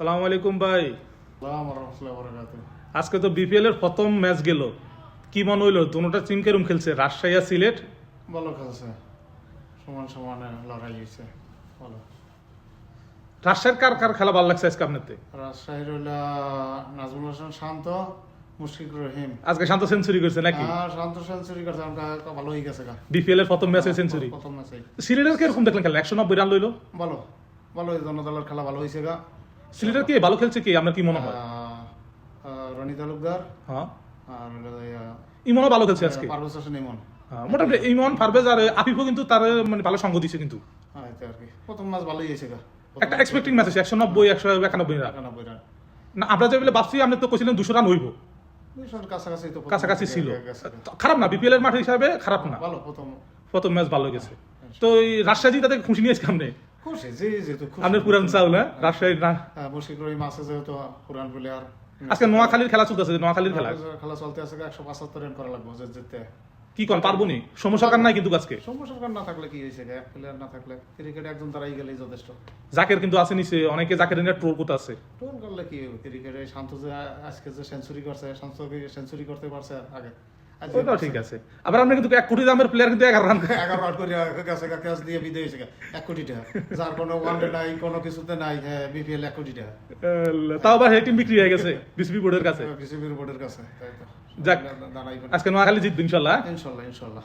সালামু আলাইকুম ভাই। আজকে তো বিপিএল এর প্রথম ম্যাচ গেল, কি মনে হইলো? দুটোটা টিম কেরম খেলছে, রাজশাহী আর সিলেট? ভালো খেলছে, সমান সমানে লড়াই হয়েছে। ভালো। রাজশাহীর কার কার খেলা ভালো লাগছে আজকে আপনাদের? রাজশাহীর হইলা নাজমুল হাসান শান্ত, মুশফিকুর রহিম। আজকে শান্ত সেঞ্চুরি করছে নাকি? শান্ত সেঞ্চুরি করছে, ভালো হয়ে গেছে। বিপিএল এর প্রথম ম্যাচে সেঞ্চুরি। প্রথম ম্যাচে সিলেটের কিরকম দেখলেন খেলা? 190 রান লইলো। ভালো ভালো জনদলের খেলা ভালো হয়েছে গা। সিলেটের কি ভালো খেলছে কি, আমার কি মনে হয়? রনি তালুকদার হ্যাঁ, আর ইমনও ভালো খেলছে আজকে। পারভেজ হোসেন ইমন। মোটামুটি ইমন, পারভেজ আর আফিফও কিন্তু তার মানে ভালো সঙ্গ দিছে কিন্তু। হ্যাঁ, এতে আর কি প্রথম ম্যাচ ভালোই হয়েছে গা। একটা এক্সপেক্টিং ম্যাচ আছে, 190 191 রান। 91 রান। না, আমরা যে বলে ভাবছি, আপনি তো কইছিলেন 200 রান হইব, কাছাকাছি তো কাছাকাছি ছিল। খারাপ না, বিপিএল এর মাঠ হিসাবে খারাপ না। ভালো প্রথম ম্যাচ ভালো গেছে। তো এই রাজশাহী তাদের খুশি নিয়েছে আপনি? খুশি, জি জি তো খুশি। আপনার পুরান চাউল, হ্যাঁ, রাজশাহী না? মুশফিকুর রহিম আছে যেহেতু পুরান প্লেয়ার। আজকে নোয়াখালীর খেলা চলতেছে, নোয়াখালীর খেলা খেলা চলতে আছে, 175 রান করা লাগবে জিততে। কি কোন পারবো নি? সমস্যার নাই কিন্তু আজকে সৌম্য সরকার না থাকলে কি হয়েছে, এক প্লেয়ার না থাকলে ক্রিকেটে একজন দাঁড়াই গেলেই যথেষ্ট। জাকের কিন্তু আছে নিচে, অনেকে জাকের নিয়ে ট্রোল করতে আছে। টোল করলে কি হবে? ক্রিকেটে শান্ত যে আজকে যে সেঞ্চুরি করছে, শান্ত সেঞ্চুরি করতে পারছে আগে। ওটাও ঠিক আছে। আবার আপনি কিন্তু 1 কোটি দামের প্লেয়ার কিন্তু 11 রান 11 রান করে গেছে, ক্যাচ দিয়ে বিদায় হয়েছে 1 কোটি টাকা, যার কোনো ওয়ানডে নাই, কোনো কিছুতে নাই। হ্যাঁ, বিপিএল 1 কোটি টাকা। তাও আবার এই টিম বিক্রি হয়ে গেছে বিসিবি বোর্ডের কাছে। বিসিবি বোর্ডের কাছে। তাই তো যাক, দাঁড়াই আজকে নোয়াখালী জিতবে ইনশাল্লাহ। ইনশাল্লাহ ইনশাল্লাহ।